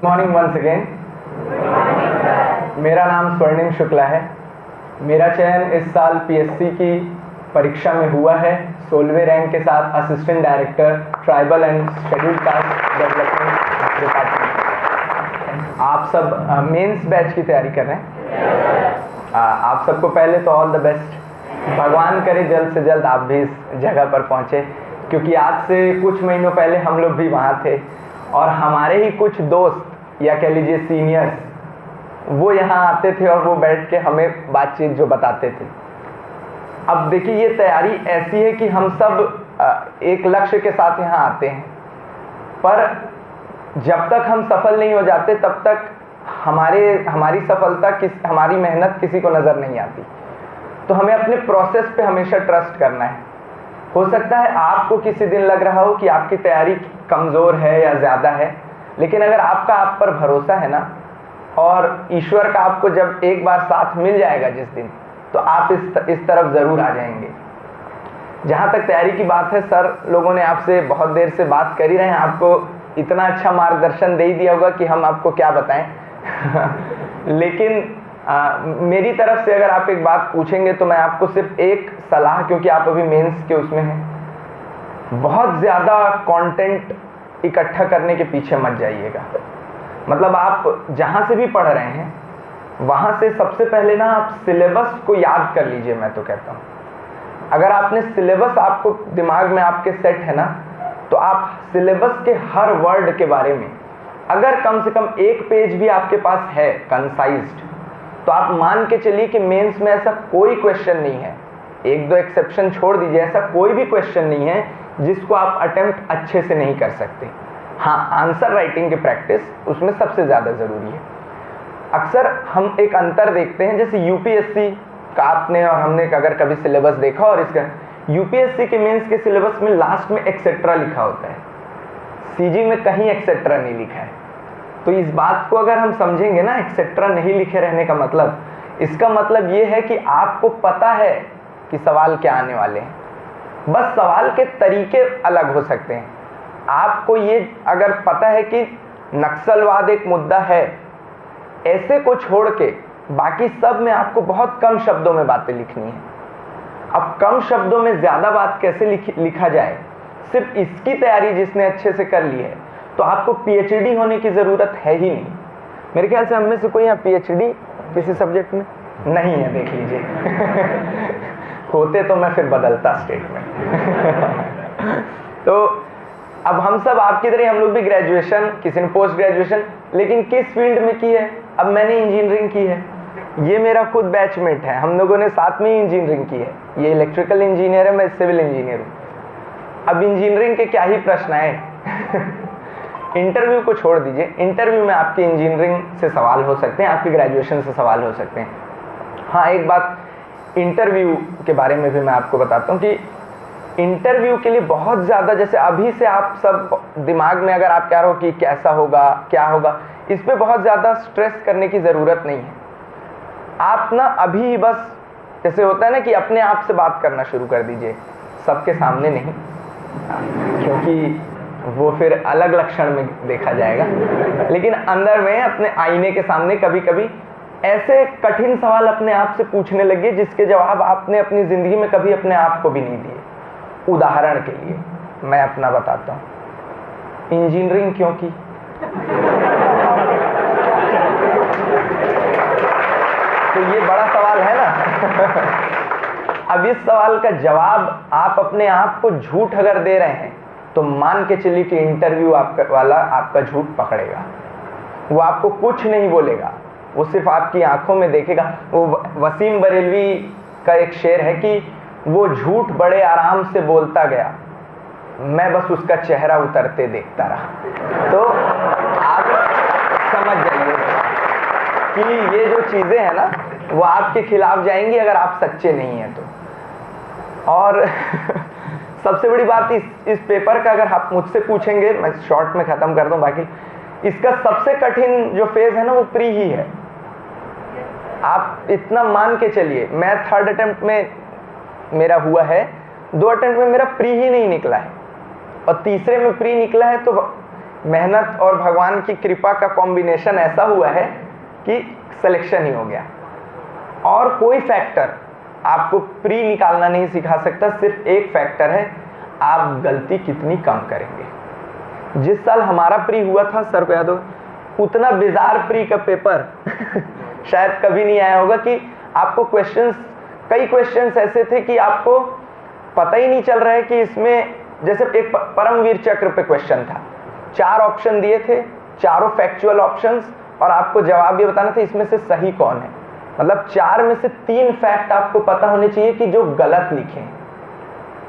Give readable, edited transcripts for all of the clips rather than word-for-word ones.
Morning once again. मेरा नाम स्वर्णिम शुक्ला है। मेरा चयन इस साल पीएससी की परीक्षा में हुआ है 16वें रैंक के साथ assistant director tribal and scheduled caste development department. आप सब मेंस बैच की तैयारी कर रहे हैं। आप सबको पहले तो ऑल द बेस्ट। भगवान करे जल्द से जल्द आप भी इस जगह पर पहुँचे, क्योंकि आज से कुछ महीनों पहले हम लोग भी वहाँ थे और हमारे ही कुछ दोस्त या कह लीजिए सीनियर्स वो यहाँ आते थे और वो बैठ के हमें बातचीत जो बताते थे। अब देखिए, ये तैयारी ऐसी है कि हम सब एक लक्ष्य के साथ यहाँ आते हैं, पर जब तक हम सफल नहीं हो जाते तब तक हमारी सफलता हमारी मेहनत किसी को नज़र नहीं आती। तो हमें अपने प्रोसेस पे हमेशा ट्रस्ट करना है। हो सकता है आपको किसी दिन लग रहा हो कि आपकी तैयारी कमज़ोर है या ज़्यादा है, लेकिन अगर आपका आप पर भरोसा है ना, और ईश्वर का आपको जब एक बार साथ मिल जाएगा जिस दिन, तो आप इस तरफ ज़रूर आ जाएंगे। जहाँ तक तैयारी की बात है, सर लोगों ने आपसे बहुत देर से बात कर ही रहे हैं, आपको इतना अच्छा मार्गदर्शन दे ही दिया होगा कि हम आपको क्या बताएं। लेकिन मेरी तरफ से अगर आप एक बात पूछेंगे तो मैं आपको सिर्फ एक सलाह, क्योंकि आप अभी मेंस के उसमें हैं, बहुत ज़्यादा कंटेंट इकट्ठा करने के पीछे मत जाइएगा। मतलब आप जहाँ से भी पढ़ रहे हैं वहाँ से सबसे पहले ना आप सिलेबस को याद कर लीजिए। मैं तो कहता हूँ, अगर आपने सिलेबस आपको दिमाग में आपके सेट है ना, तो आप सिलेबस के हर वर्ड के बारे में अगर कम से कम एक पेज भी आपके पास है कंसाइज्ड, तो आप मान के चलिए कि मेंस में ऐसा कोई क्वेश्चन नहीं है, एक दो एक्सेप्शन छोड़ दीजिए, ऐसा कोई भी क्वेश्चन नहीं है जिसको आप अटेम्प्ट अच्छे से नहीं कर सकते। हाँ, आंसर राइटिंग की प्रैक्टिस उसमें सबसे ज़्यादा ज़रूरी है। अक्सर हम एक अंतर देखते हैं, जैसे यूपीएससी का आपने और हमने अगर कभी सिलेबस देखा, और इसका यूपीएससी के मेंस के सिलेबस में लास्ट में एक्सेट्रा लिखा होता है, सीजी में कहीं एक्सेट्रा नहीं लिखा है। तो इस बात को अगर हम समझेंगे ना, एक्सेट्रा नहीं लिखे रहने का मतलब, इसका मतलब ये है कि आपको पता है कि सवाल क्या आने वाले हैं, बस सवाल के तरीके अलग हो सकते हैं। आपको ये अगर पता है कि नक्सलवाद एक मुद्दा है, ऐसे को छोड़ के बाकी सब में आपको बहुत कम शब्दों में बातें लिखनी है। अब कम शब्दों में ज़्यादा बात कैसे लिखा जाए, सिर्फ इसकी तैयारी जिसने अच्छे से कर ली है, तो आपको पीएचडी होने की ज़रूरत है ही नहीं। मेरे ख्याल से हम में से कोई यहाँ पीएचडी किसी सब्जेक्ट में नहीं है, देख लीजिए। होते तो मैं फिर बदलता स्टेट में। तो अब हम सब आपकी तरह, हम लोग भी ग्रेजुएशन, किसी ने पोस्ट ग्रेजुएशन, लेकिन किस फील्ड में की है। अब मैंने इंजीनियरिंग की है, ये मेरा खुद बैचमेट है, हम लोगों ने साथ में ही इंजीनियरिंग की है। ये इलेक्ट्रिकल इंजीनियर है, मैं सिविल इंजीनियर हूँ। अब इंजीनियरिंग के क्या ही प्रश्न आए। इंटरव्यू को छोड़ दीजिए, इंटरव्यू में आपकी इंजीनियरिंग से सवाल हो सकते हैं, आपकी ग्रेजुएशन से सवाल हो सकते हैं। हाँ, एक बात इंटरव्यू के बारे में भी मैं आपको बताता हूँ कि इंटरव्यू के लिए बहुत ज़्यादा, जैसे अभी से आप सब दिमाग में अगर आप कह रहे हो कि कैसा होगा क्या होगा, इस पर बहुत ज़्यादा स्ट्रेस करने की ज़रूरत नहीं है। आप ना अभी बस, जैसे होता है ना कि अपने आप से बात करना शुरू कर दीजिए, सबके सामने नहीं, क्योंकि वो फिर अलग लक्षण में देखा जाएगा, लेकिन अंदर में अपने आईने के सामने कभी कभी ऐसे कठिन सवाल अपने आप से पूछने लगे जिसके जवाब आपने अपनी ज़िंदगी में कभी अपने आप को भी नहीं दिए। उदाहरण के लिए मैं अपना बताता हूँ, इंजीनियरिंग क्यों की? तो ये बड़ा सवाल है ना। अब इस सवाल का जवाब आप अपने आप को झूठ अगर दे रहे हैं, तो मान के चलिए कि इंटरव्यू वाला आपका झूठ पकड़ेगा। वो आपको कुछ नहीं बोलेगा, वो सिर्फ आपकी आंखों में देखेगा। वो वसीम बरेलवी का एक शेर है कि वो झूठ बड़े आराम से बोलता गया, मैं बस उसका चेहरा उतरते देखता रहा। तो आप समझ जाइए कि ये जो चीज़ें हैं ना, वो आपके खिलाफ जाएंगी अगर आप सच्चे नहीं हैं तो। और सबसे बड़ी बात इस पेपर का अगर आप मुझसे पूछेंगे, मैं शॉर्ट में ख़त्म कर दूं, बाकी इसका सबसे कठिन जो फेज़ है ना, वो प्री ही है। आप इतना मान के चलिए, मैं 3rd अटेम्प्ट में मेरा हुआ है, 2 अटेम्प्ट में मेरा प्री ही नहीं निकला है, और तीसरे में प्री निकला है। तो मेहनत और भगवान की कृपा का कॉम्बिनेशन ऐसा हुआ है कि सिलेक्शन ही हो गया। और कोई फैक्टर आपको प्री निकालना नहीं सिखा सकता, सिर्फ एक फैक्टर है, आप गलती कितनी कम करेंगे। जिस साल हमारा प्री हुआ था, सर को याद हो, उतना बिजार प्री का पेपर शायद कभी नहीं आया होगा कि आपको कई क्वेश्चंस ऐसे थे कि आपको पता ही नहीं चल रहा है कि इसमें, जैसे एक परमवीर चक्र पे क्वेश्चन था, 4 ऑप्शन दिए थे, चारों फैक्चुअल ऑप्शंस, और आपको जवाब ये बताना था इसमें से सही कौन है। मतलब 4 में से 3 फैक्ट आपको पता होने चाहिए कि जो गलत लिखे हैं।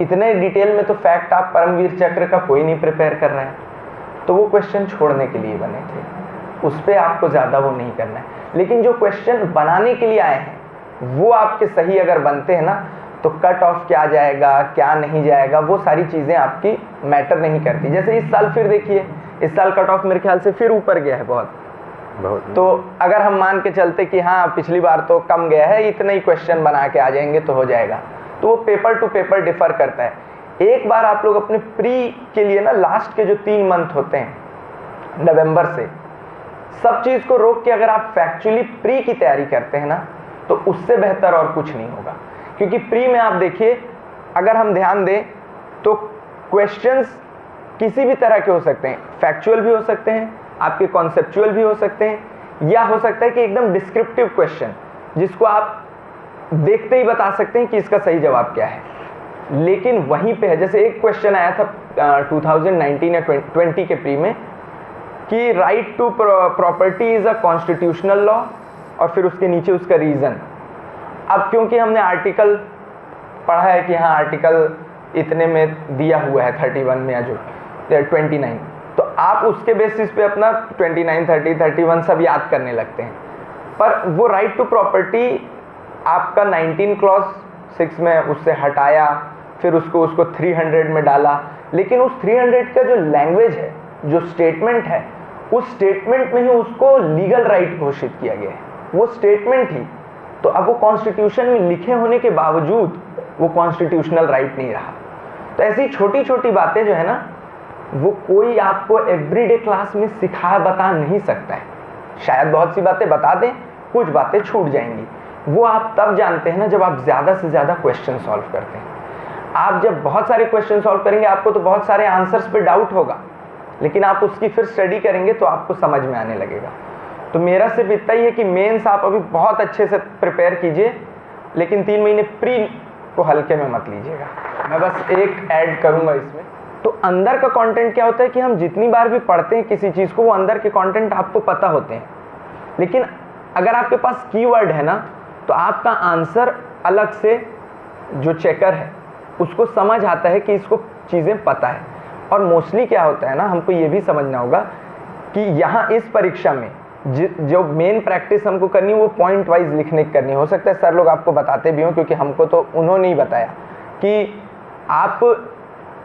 इतने डिटेल में तो फैक्ट आप परमवीर चक्र का कोई नहीं प्रिपेयर कर रहे हैं, तो वो क्वेश्चन छोड़ने के लिए बने थे, उस पर आपको ज़्यादा वो नहीं करना है। लेकिन जो क्वेश्चन बनाने के लिए आए हैं वो आपके सही अगर बनते हैं ना, तो कट ऑफ क्या जाएगा क्या नहीं जाएगा वो सारी चीज़ें आपकी मैटर नहीं करती। जैसे इस साल फिर देखिए, इस साल कट ऑफ मेरे ख्याल से फिर ऊपर गया है बहुत। तो अगर हम मान के चलते कि हाँ पिछली बार तो कम गया है, इतने ही क्वेश्चन बना के आ जाएंगे तो हो जाएगा, तो वो पेपर टू पेपर डिफर करता है। एक बार आप लोग अपने प्री के लिए ना, लास्ट के जो 3 मंथ होते हैं नवंबर से, सब चीज़ को रोक के अगर आप फैक्चुअली प्री की तैयारी करते हैं ना, तो उससे बेहतर और कुछ नहीं होगा। क्योंकि प्री में आप देखिए, अगर हम ध्यान दें तो क्वेश्चंस किसी भी तरह के हो सकते हैं, फैक्चुअल भी हो सकते हैं, आपके कॉन्सेप्चुअल भी हो सकते हैं, या हो सकता है कि एकदम डिस्क्रिप्टिव क्वेश्चन जिसको आप देखते ही बता सकते हैं कि इसका सही जवाब क्या है। लेकिन वहीं पे है, जैसे एक क्वेश्चन आया था 2019 या 20 के प्री में कि right to property is a constitutional law, और फिर उसके नीचे उसका रीज़न। अब क्योंकि हमने आर्टिकल पढ़ा है कि हाँ आर्टिकल इतने में दिया हुआ है 31 में या जो 29, तो आप उसके बेसिस पे अपना 29, 30, 31 सब याद करने लगते हैं। पर वो राइट टू प्रॉपर्टी आपका 19 क्लॉज 6 में उससे हटाया, फिर उसको 300 में डाला, लेकिन उस 300 का जो लैंग्वेज है, जो स्टेटमेंट है, उस स्टेटमेंट में ही उसको लीगल राइट घोषित किया गया है, वो स्टेटमेंट ही। तो अब वो कॉन्स्टिट्यूशन में लिखे होने के बावजूद वो कॉन्स्टिट्यूशनल राइट नहीं रहा। तो ऐसी छोटी छोटी बातें जो है ना, वो कोई आपको एवरीडे क्लास में सिखा बता नहीं सकता है। शायद बहुत सी बातें बता दें, कुछ बातें छूट जाएंगी। वो आप तब जानते हैं ना जब आप ज़्यादा से ज़्यादा क्वेश्चन सॉल्व करते हैं। आप जब बहुत सारे क्वेश्चन सॉल्व करेंगे, आपको तो बहुत सारे आंसर्स पे डाउट होगा, लेकिन आप उसकी फिर स्टडी करेंगे तो आपको समझ में आने लगेगा। तो मेरा सिर्फ इतना ही है कि मेंस आप अभी बहुत अच्छे से प्रिपेयर कीजिए, लेकिन 3 महीने प्री को हल्के में मत लीजिएगा। मैं बस एक ऐड करूँगा इसमें। तो अंदर का कंटेंट क्या होता है कि हम जितनी बार भी पढ़ते हैं किसी चीज़ को, वो अंदर के कंटेंट आपको पता होते हैं, लेकिन अगर आपके पास कीवर्ड है ना, तो आपका आंसर अलग से जो चेकर है उसको समझ आता है कि इसको चीज़ें पता है। और मोस्टली क्या होता है ना, हमको ये भी समझना होगा कि यहाँ इस परीक्षा में जो मेन प्रैक्टिस हमको करनी है वो पॉइंट वाइज लिखने की करनी। हो सकता है सर लोग आपको बताते भी हों, क्योंकि हमको तो उन्होंने ही बताया कि आप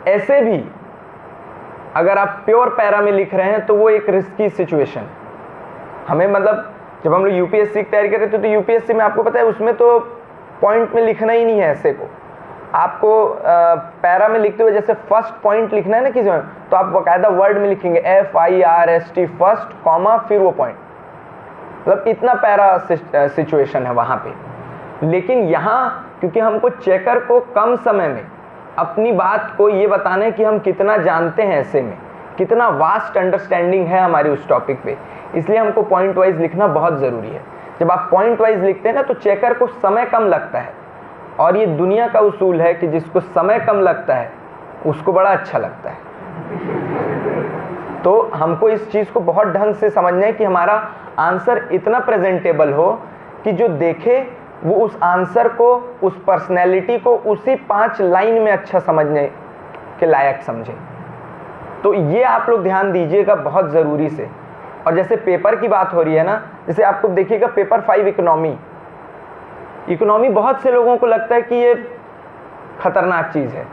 ऐसे भी अगर आप प्योर पैरा में लिख रहे हैं तो वो एक रिस्की सिचुएशन हमें, मतलब जब हम लोग यूपीएससी की तैयारी कर रहे थे तो यूपीएससी में आपको पता है उसमें तो पॉइंट में लिखना ही नहीं है। ऐसे को आपको पैरा में लिखते हुए जैसे फर्स्ट पॉइंट लिखना है ना किसी में, तो आप बाकायदा वर्ड में लिखेंगे FIRST फर्स्ट कॉमा फिर वो पॉइंट, मतलब इतना पैरा सिचुएशन है वहाँ पे। लेकिन यहाँ क्योंकि हमको चेकर को कम समय में अपनी बात को ये बताना है कि हम कितना जानते हैं, ऐसे में कितना वास्ट अंडरस्टैंडिंग है हमारी उस टॉपिक पे, इसलिए हमको पॉइंट वाइज लिखना बहुत ज़रूरी है। जब आप पॉइंट वाइज लिखते हैं ना तो चेकर को समय कम लगता है, और ये दुनिया का उसूल है कि जिसको समय कम लगता है उसको बड़ा अच्छा लगता है। तो हमको इस चीज़ को बहुत ढंग से समझना है कि हमारा आंसर इतना प्रेजेंटेबल हो कि जो देखे वो उस आंसर को, उस पर्सनैलिटी को उसी 5 लाइन में अच्छा समझने के लायक समझे। तो ये आप लोग ध्यान दीजिएगा बहुत ज़रूरी से। और जैसे पेपर की बात हो रही है ना, जैसे आपको देखिएगा पेपर 5 इकोनॉमी बहुत से लोगों को लगता है कि ये खतरनाक चीज़ है,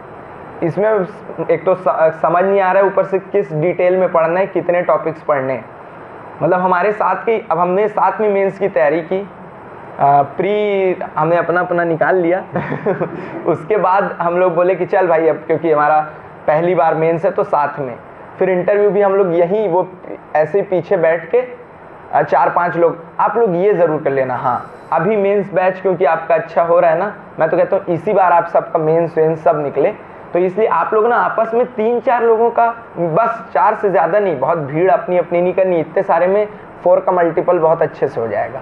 इसमें एक तो समझ नहीं आ रहा है, ऊपर से किस डिटेल में पढ़ना है, कितने टॉपिक्स पढ़ने हैं। मतलब हमारे साथ की, अब हमने साथ में मेंस की तैयारी की, प्री हमने अपना निकाल लिया उसके बाद हम लोग बोले कि चल भाई अब क्योंकि हमारा पहली बार मेंस है तो साथ में फिर इंटरव्यू भी हम लोग यहीं वो ऐसे ही पीछे बैठ के 4-5 लोग, आप लोग ये ज़रूर कर लेना। हाँ, अभी मेंस बैच क्योंकि आपका अच्छा हो रहा है ना, मैं तो कहता हूँ इसी बार आप सबका मेंस वेंस सब निकले, तो इसलिए आप लोग ना आपस में 3-4 लोगों का, बस 4 से ज़्यादा नहीं, बहुत भीड़ अपनी अपनी नहीं करनी, इतने सारे में 4 का मल्टीपल बहुत अच्छे से हो जाएगा।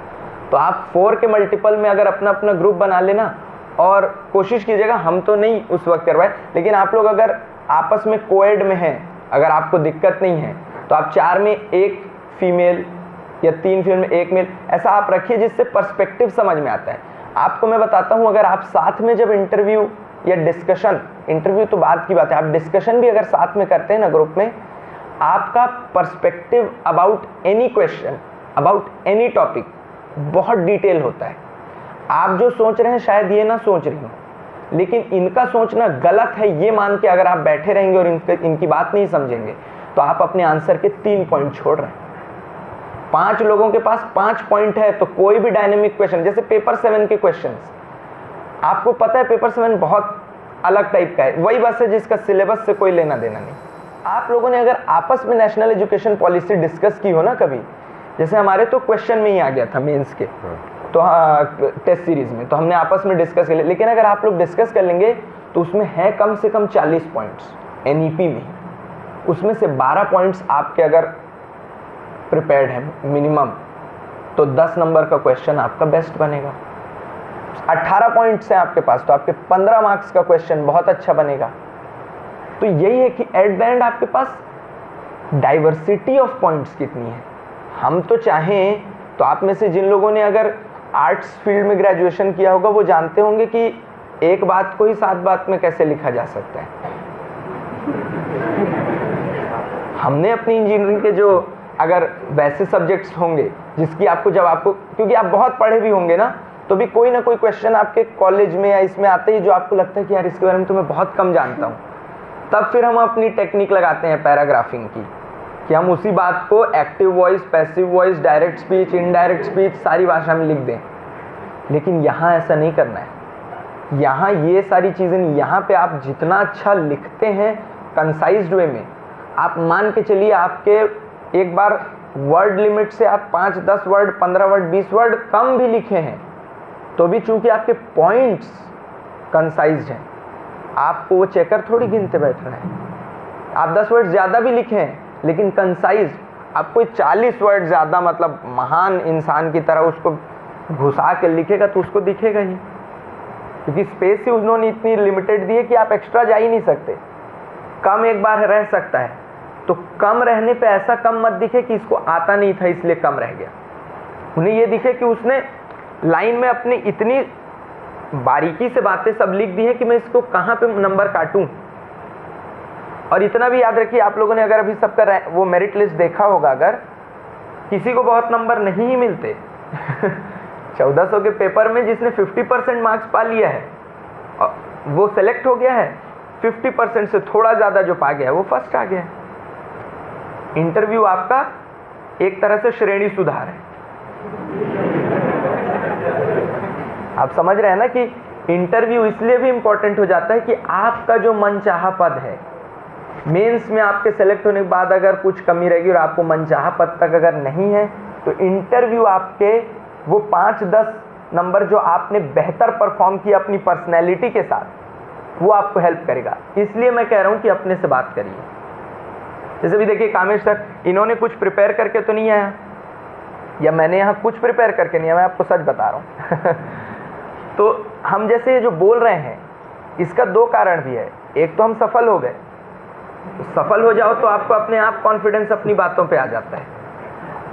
तो आप 4 के मल्टीपल में अगर अपना अपना ग्रुप बना लेना और कोशिश कीजिएगा, हम तो नहीं उस वक्त करवाए, लेकिन आप लोग अगर आपस में कोएड में हैं, अगर आपको दिक्कत नहीं है तो आप 4 में 1 फीमेल या 3 फीमेल में 1 मेल, ऐसा आप रखिए जिससे पर्सपेक्टिव समझ में आता है। आपको मैं बताता हूँ, अगर आप साथ में जब इंटरव्यू या डिस्कशन, इंटरव्यू तो बात की बात है, आप डिस्कशन भी अगर साथ में करते हैं ना ग्रुप में, आपका perspective about any question, about any topic बहुत डिटेल होता है। आप जो सोच रहे हैं शायद ये ना सोच रही हो, लेकिन इनका सोचना गलत है ये मान के अगर आप बैठे रहेंगे और इनकी बात नहीं समझेंगे तो आप अपने आंसर के 3 पॉइंट छोड़ रहे हैं। 5 लोगों के पास 5 पॉइंट है, तो कोई भी डायनेमिक क्वेश्चन, जैसे पेपर 7 के क्वेश्चंस, आपको पता है पेपर 7 बहुत अलग टाइप का है, वही बस है जिसका सिलेबस से कोई लेना देना नहीं। आप लोगों ने अगर आपस में नेशनल एजुकेशन पॉलिसी डिस्कस की हो ना कभी, जैसे हमारे तो क्वेश्चन में ही आ गया था मेंस के, तो टेस्ट सीरीज में तो हमने आपस में डिस्कस कर लिया, लेकिन अगर आप लोग डिस्कस कर लेंगे तो उसमें है कम से कम 40 पॉइंट्स एनईपी में, उसमें से 12 पॉइंट्स आपके अगर प्रिपेयर्ड है मिनिमम, तो 10 नंबर का क्वेश्चन आपका बेस्ट बनेगा। 18 पॉइंट्स हैं आपके पास, तो आपके 15 मार्क्स का क्वेश्चन बहुत अच्छा बनेगा। तो यही है कि एट द एंड आपके पास डाइवर्सिटी ऑफ पॉइंट्स कितनी है। हम तो चाहें तो आप में से जिन लोगों ने अगर आर्ट्स फील्ड में ग्रेजुएशन किया होगा वो जानते होंगे कि एक बात को ही 7 बात में कैसे लिखा जा सकता है। हमने अपनी इंजीनियरिंग के जो अगर वैसे सब्जेक्ट्स होंगे जिसकी आपको, जब आपको, क्योंकि आप बहुत पढ़े भी होंगे ना, तो भी कोई ना कोई क्वेश्चन आपके कॉलेज में या इसमें आते ही जो आपको लगता है कि यार इसके बारे में तो मैं बहुत कम जानता हूँ, तब फिर हम अपनी टेक्निक लगाते हैं पैराग्राफिंग की, कि हम उसी बात को active voice, passive voice, direct speech, indirect speech सारी भाषा में लिख दें। लेकिन यहाँ ऐसा नहीं करना है। यहाँ ये सारी चीज़ें नहीं, यहाँ पे आप जितना अच्छा लिखते हैं कंसाइज्ड वे में, आप मान के चलिए आपके एक बार वर्ड लिमिट से आप 5-10 वर्ड, 15 वर्ड, 20 वर्ड कम भी लिखे हैं तो भी चूंकि आपके पॉइंट्स कंसाइज्ड हैं, आपको वो चेकर थोड़ी गिनते बैठ रहे हैं। आप 10 वर्ड ज़्यादा भी लिखे हैं लेकिन कंसाइज, आप कोई 40 वर्ड ज़्यादा मतलब महान इंसान की तरह उसको घुसा के लिखेगा तो उसको दिखेगा ही, क्योंकि स्पेस ही उन्होंने इतनी लिमिटेड दी है कि आप एक्स्ट्रा जा ही नहीं सकते। कम एक बार रह सकता है, तो कम रहने पे ऐसा कम मत दिखे कि इसको आता नहीं था इसलिए कम रह गया। उन्हें ये दिखे कि उसने लाइन में अपनी इतनी बारीकी से बातें सब लिख दी है कि मैं इसको कहाँ पे नंबर काटूं। और इतना भी याद रखिए, आप लोगों ने अगर अभी सबका वो मेरिट लिस्ट देखा होगा, अगर किसी को बहुत नंबर नहीं ही मिलते 1400 के पेपर में जिसने 50% मार्क्स पा लिया है वो सेलेक्ट हो गया है, 50% से थोड़ा ज़्यादा जो पा गया है वो फर्स्ट आ गया है। इंटरव्यू आपका एक तरह से श्रेणी सुधार है। आप समझ रहे हैं ना कि इंटरव्यू इसलिए भी इंपॉर्टेंट हो जाता है कि आपका जो मनचाहा पद है, मेंस में आपके सेलेक्ट होने के बाद अगर कुछ कमी रहेगी और आपको मनचाहा पद तक अगर नहीं है, तो इंटरव्यू आपके वो 5-10 नंबर जो आपने बेहतर परफॉर्म किया अपनी पर्सनैलिटी के साथ, वो आपको हेल्प करेगा। इसलिए मैं कह रहा हूँ कि अपने से बात करिए। जैसे भी देखिए कामेश सर, इन्होंने कुछ प्रिपेयर करके तो नहीं आया, या मैंने यहाँ कुछ प्रिपेयर करके नहीं आया, मैं आपको सच बता रहा हूँ तो हम जैसे ये जो बोल रहे हैं इसका 2 कारण भी है। एक तो हम सफल हो गए, सफल हो जाओ तो आपको अपने आप कॉन्फिडेंस अपनी बातों पे आ जाता है।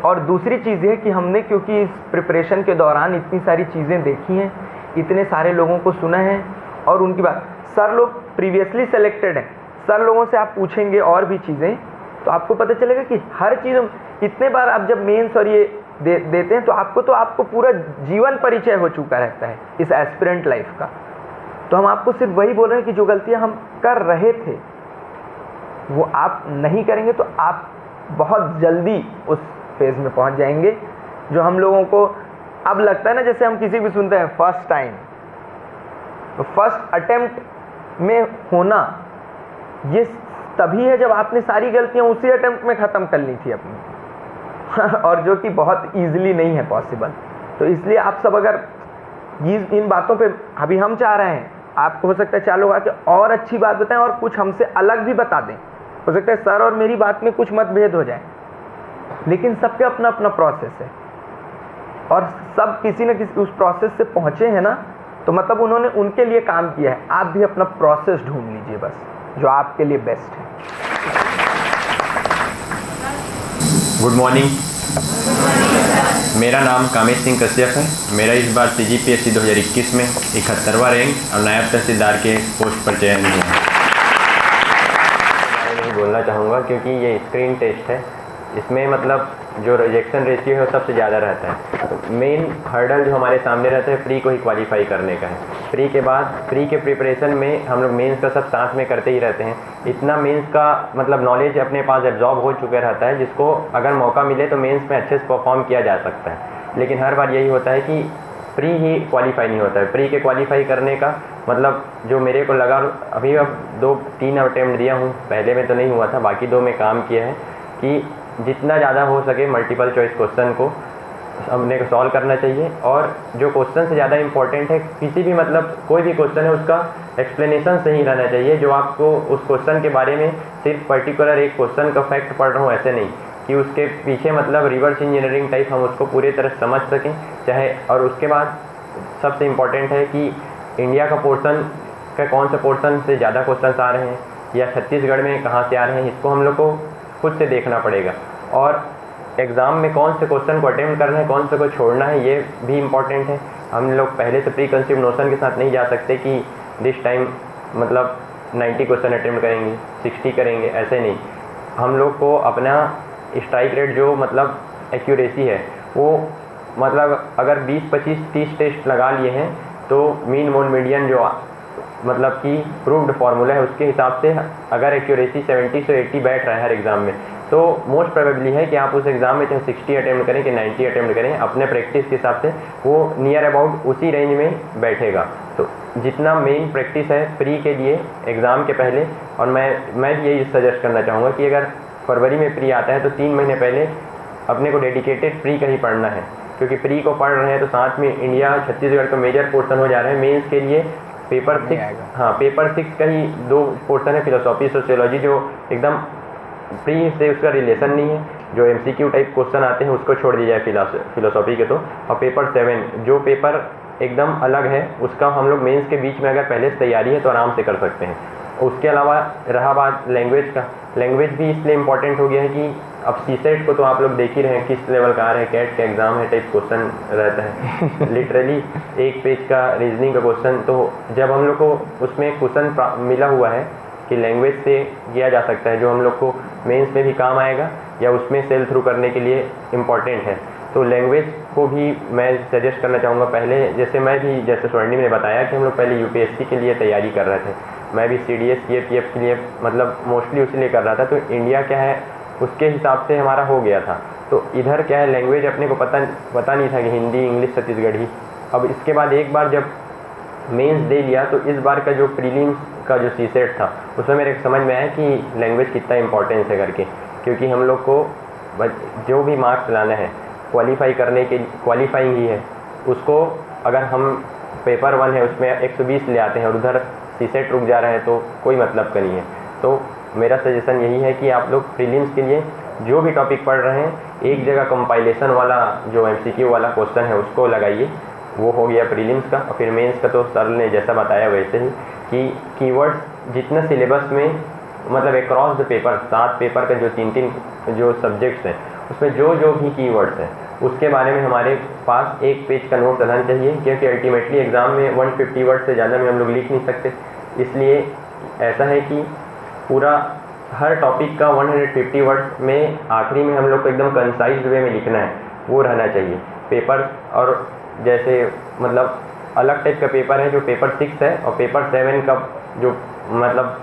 और दूसरी चीज़ है कि हमने क्योंकि इस प्रिपरेशन के दौरान इतनी सारी चीज़ें देखी हैं, इतने सारे लोगों को सुना है और उनकी बात, सर लोग प्रीवियसली सेलेक्टेड हैं, सर लोगों से आप पूछेंगे और भी चीज़ें तो आपको पता चलेगा कि हर चीज़ इतने बार आप जब मेंस और ये देते हैं तो आपको पूरा जीवन परिचय हो चुका रहता है इस एस्पिरेंट लाइफ का। तो हम आपको सिर्फ वही बोल रहे हैं कि जो गलतियां हम कर रहे थे वो आप नहीं करेंगे तो आप बहुत जल्दी उस फेज़ में पहुंच जाएंगे जो हम लोगों को अब लगता है ना। जैसे हम किसी भी सुनते हैं फर्स्ट टाइम, तो फर्स्ट अटेम्प्ट में होना ये तभी है जब आपने सारी गलतियां उसी अटेम्प्ट में ख़त्म कर ली थी अपनी और जो कि बहुत ईजिली नहीं है पॉसिबल। तो इसलिए आप सब अगर इन बातों पे अभी हम चाह रहे हैं, आपको हो सकता है 4 लोग आके और अच्छी बात बताएं और कुछ हमसे अलग भी बता दें, हो सकता है सर और मेरी बात में कुछ मतभेद हो जाए, लेकिन सबका अपना अपना प्रोसेस है और सब किसी न किसी उस प्रोसेस से पहुँचे हैं ना, तो मतलब उन्होंने उनके लिए काम किया है। आप भी अपना प्रोसेस ढूंढ लीजिए बस, जो आपके लिए बेस्ट है। गुड मॉर्निंग, मेरा नाम कामेश सिंह कश्यप है। मेरा इस बार CGPSC 2021 में 71वां रैंक और नायब तहसीलदार के पोस्ट पर चयन हुआ है। मैं नहीं बोलना चाहूँगा क्योंकि ये स्क्रीन टेस्ट है, इसमें मतलब जो रिजेक्शन रेशियो है वो सबसे ज़्यादा रहता है। मेन हर्डल जो हमारे सामने रहता है प्री को ही क्वालिफाई करने का है। प्री के बाद प्री के प्रिपरेशन में हम लोग मेंस का सब साथ में करते ही रहते हैं। इतना मेंस का मतलब नॉलेज अपने पास एब्जॉर्ब हो चुका रहता है जिसको अगर मौका मिले तो मेंस में अच्छे से परफॉर्म किया जा सकता है। लेकिन हर बार यही होता है कि प्री ही क्वालिफाई नहीं होता है। प्री के क्वालिफाई करने का मतलब जो मेरे को लगा, अभी अब 2-3 अटेम्प्ट दिया हूँ, पहले में तो नहीं हुआ था, बाकी 2 में काम किया है कि जितना ज़्यादा हो सके मल्टीपल चॉइस क्वेश्चन को हमने को सॉल्व करना चाहिए। और जो क्वेश्चन से ज़्यादा इम्पोर्टेंट है, किसी भी मतलब कोई भी क्वेश्चन है उसका एक्सप्लेनेशन सही रहना चाहिए। जो आपको उस क्वेश्चन के बारे में सिर्फ पर्टिकुलर एक क्वेश्चन का फैक्ट पढ़ रहा हूँ ऐसे नहीं, कि उसके पीछे मतलब रिवर्स इंजीनियरिंग टाइप हम उसको पूरी तरह समझ सकें चाहे। और उसके बाद सबसे इम्पोर्टेंट है कि इंडिया का पोर्शन का कौन सा पोर्शन से ज़्यादा क्वेश्चन आ रहे हैं या छत्तीसगढ़ में कहाँ से आ रहे हैं, इसको हम लोग को खुद से देखना पड़ेगा। और एग्ज़ाम में कौन से क्वेश्चन को अटेम्प्ट करना है, कौन से को छोड़ना है, ये भी इम्पॉर्टेंट है। हम लोग पहले से प्री कंसीव नोशन के साथ नहीं जा सकते कि दिस टाइम मतलब 90 क्वेश्चन अटेम्प्ट करेंगे, 60 करेंगे, ऐसे नहीं। हम लोग को अपना स्ट्राइक रेट जो मतलब एक्यूरेसी है वो मतलब अगर 20-25-30 टेस्ट लगा लिए हैं तो मीन मोड मीडियन जो मतलब कि प्रूव्ड फार्मूला है उसके हिसाब से अगर एक्यूरेसी 70 से 80 बैठ रहा है हर एग्ज़ाम में, तो मोस्ट प्रोबेबली है कि आप उस एग्ज़ाम में चाहे 60 अटेम्प्ट करें कि 90 अटेम्प्ट करें, अपने प्रैक्टिस के हिसाब से वो नियर अबाउट उसी रेंज में बैठेगा। तो जितना मेन प्रैक्टिस है प्री के लिए एग्ज़ाम के पहले, और मैं यही सजेस्ट करना चाहूँगा कि अगर फरवरी में प्री आता है तो 3 महीने पहले अपने को डेडिकेटेड प्री का ही पढ़ना है, क्योंकि प्री को पढ़ रहे हैं तो साथ में इंडिया छत्तीसगढ़ का मेजर पोर्शन हो जा रहा है। मेंस के लिए पेपर 6, हाँ पेपर 6 का ही 2 पोर्शन है, फिलोसॉफी सोशियोलॉजी, जो एकदम प्री से उसका रिलेशन नहीं है। जो MCQ टाइप क्वेश्चन आते हैं उसको छोड़ दिया जाए फिलोसॉफी के तो। और पेपर 7 जो पेपर एकदम अलग है उसका हम लोग मेंस के बीच में अगर पहले से तैयारी है तो आराम से कर सकते हैं। उसके अलावा रहा बात लैंग्वेज का, लैंग्वेज भी इसलिए इम्पोर्टेंट हो गया है कि अब CSET को तो आप लोग देख ही रहे हैं किस लेवल का आ रहा है, कैट का एग्ज़ाम है टाइप क्वेश्चन रहता है लिटरली 1 पेज का रीजनिंग का क्वेश्चन। तो जब हम लोग को उसमें क्वेश्चन मिला हुआ है कि लैंग्वेज से किया जा सकता है, जो हम लोग को मेंस में भी काम आएगा या उसमें सेल थ्रू करने के लिए इम्पॉर्टेंट है, तो लैंग्वेज को भी मैं सजेस्ट करना चाहूँगा। पहले जैसे स्वर्णिम ने बताया कि हम लोग पहले UPSC के लिए तैयारी कर रहे थे, मैं भी CDS CAPF के लिए मतलब मोस्टली उसी कर रहा था। तो इंडिया क्या है उसके हिसाब से हमारा हो गया था। तो इधर क्या है लैंग्वेज अपने को पता नहीं था कि हिंदी इंग्लिश छत्तीसगढ़ी। अब इसके बाद एक बार जब मेंस दे लिया तो इस बार का जो प्रीलिम्स का जो CSET था उसमें मेरे समझ में आया कि लैंग्वेज कितना इंपॉर्टेंस है करके, क्योंकि हम लोग को जो भी मार्क्स लाना है क्वालिफाई करने के क्वालिफाइंग ही है, उसको अगर हम पेपर 1 है उसमें 120 ले आते हैं और उधर CSET रुक जा रहा है तो कोई मतलब का नहीं है। तो मेरा सजेशन यही है कि आप लोग प्रीलिम्स के लिए जो भी टॉपिक पढ़ रहे हैं एक जगह कंपाइलेशन वाला जो MCQ वाला क्वेश्चन है उसको लगाइए, वो हो गया प्रीलिम्स का। और फिर मेंस का तो सर ने जैसा बताया वैसे ही कि कीवर्ड्स जितना सिलेबस में मतलब अक्रॉस द पेपर 7 पेपर का जो 3 जो सब्जेक्ट्स हैं उसमें जो भी कीवर्ड्स हैं उसके बारे में हमारे पास 1 पेज का नोट रहना चाहिए, क्योंकि अल्टीमेटली एग्ज़ाम में 150 वर्ड से ज़्यादा में हम लोग लिख नहीं सकते। इसलिए ऐसा है कि पूरा हर टॉपिक का 150 वर्ड्स में आखिरी में हम लोग को एकदम कंसाइज वे में लिखना है, वो रहना चाहिए पेपर। और जैसे मतलब अलग टाइप का पेपर है जो पेपर 6 है, और पेपर 7 का जो मतलब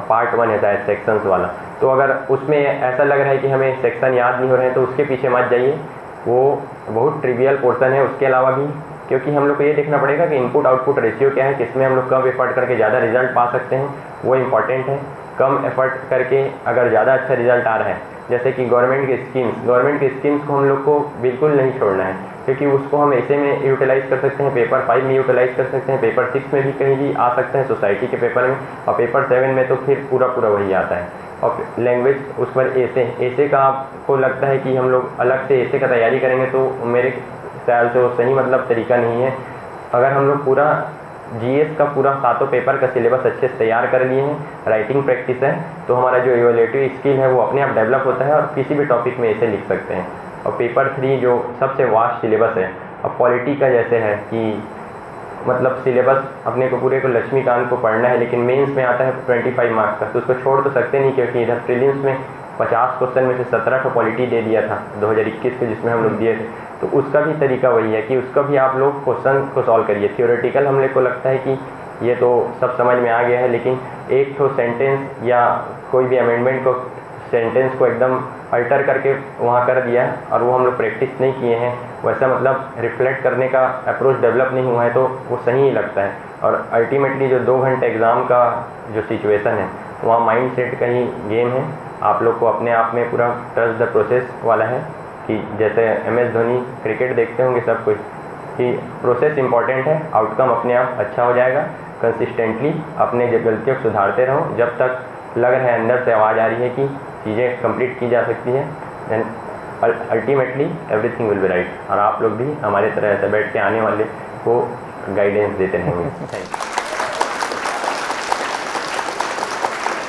पार्ट 1 है शायद सेक्शंस वाला। तो अगर उसमें ऐसा लग रहा है कि हमें सेक्शन याद नहीं हो रहे हैं तो उसके पीछे मत जाइए, वो बहुत ट्रिवियल पोर्शन है। उसके अलावा भी क्योंकि हम लोग को ये देखना पड़ेगा कि इनपुट आउटपुट रेशियो क्या है, किसमें हम लोग कम एफर्ट करके ज़्यादा रिजल्ट पा सकते हैं, वो इम्पॉर्टेंट है। कम एफर्ट करके अगर ज़्यादा अच्छा रिजल्ट आ रहा है, जैसे कि गवर्नमेंट की स्कीम्स को हम लोग को बिल्कुल नहीं छोड़ना है, क्योंकि उसको हम ऐसे में यूटिलाइज़ कर सकते हैं, पेपर 5 में यूटिलाइज़ कर सकते हैं, पेपर 6 में भी कहीं भी आ सकते हैं, सोसाइटी के पेपर में, और पेपर 7 में तो फिर पूरा वही आता है। और लैंग्वेज उस पर ऐसे का आपको लगता है कि हम लोग अलग से ऐसे का तैयारी करेंगे, तो मेरे ख्याल से वो सही मतलब तरीका नहीं है। अगर हम लोग पूरा जीएस का पूरा 7 पेपर का सिलेबस अच्छे से तैयार कर लिए हैं, राइटिंग प्रैक्टिस है, तो हमारा जो इवैल्यूएटिव स्किल है वो अपने आप डेवलप होता है और किसी भी टॉपिक में ऐसे लिख सकते हैं। और पेपर 3 जो सबसे वास्ट सिलेबस है, अब पॉलिटी का जैसे है कि मतलब सिलेबस अपने को पूरे को लक्ष्मीकांत को पढ़ना है, लेकिन मेंस में आता है 25 मार्क्स का, तो उसको छोड़ तो सकते नहीं, क्योंकि इधर प्रीलिम्स में 50 क्वेश्चन में से 17 को पॉलिटी दे दिया था 2021 के, जिसमें हम लोग दिए थे। तो उसका भी तरीका वही है कि उसका भी आप लोग क्वेश्चन को सॉल्व करिए। थियोरेटिकल हम लोग को लगता है कि ये तो सब समझ में आ गया है, लेकिन एक तो सेंटेंस या कोई भी अमेंडमेंट को सेंटेंस को एकदम अल्टर करके वहाँ कर दिया और वो हम लोग प्रैक्टिस नहीं किए हैं, वैसा मतलब रिफ्लेक्ट करने का अप्रोच डेवलप नहीं हुआ है, तो वो सही ही लगता है। और अल्टीमेटली जो 2 घंटे एग्ज़ाम का जो सिचुएशन है, वहाँ माइंड सेट का ही गेम है। आप लोग को अपने आप में पूरा ट्रस्ट द प्रोसेस वाला है कि जैसे MS धोनी क्रिकेट देखते होंगे सब कुछ, कि प्रोसेस इंपॉर्टेंट है, आउटकम अपने आप अच्छा हो जाएगा। कंसिस्टेंटली अपने गलतियों को सुधारते रहो, जब तक लग रहा है अंदर से आवाज़ आ रही है कि चीज़ें कंप्लीट की जा सकती हैं, then ultimately everything will be right. और आप लोग भी हमारे तरह ऐसे बैठ के आने वाले को गाइडेंस देते रहेंगे। Thank you.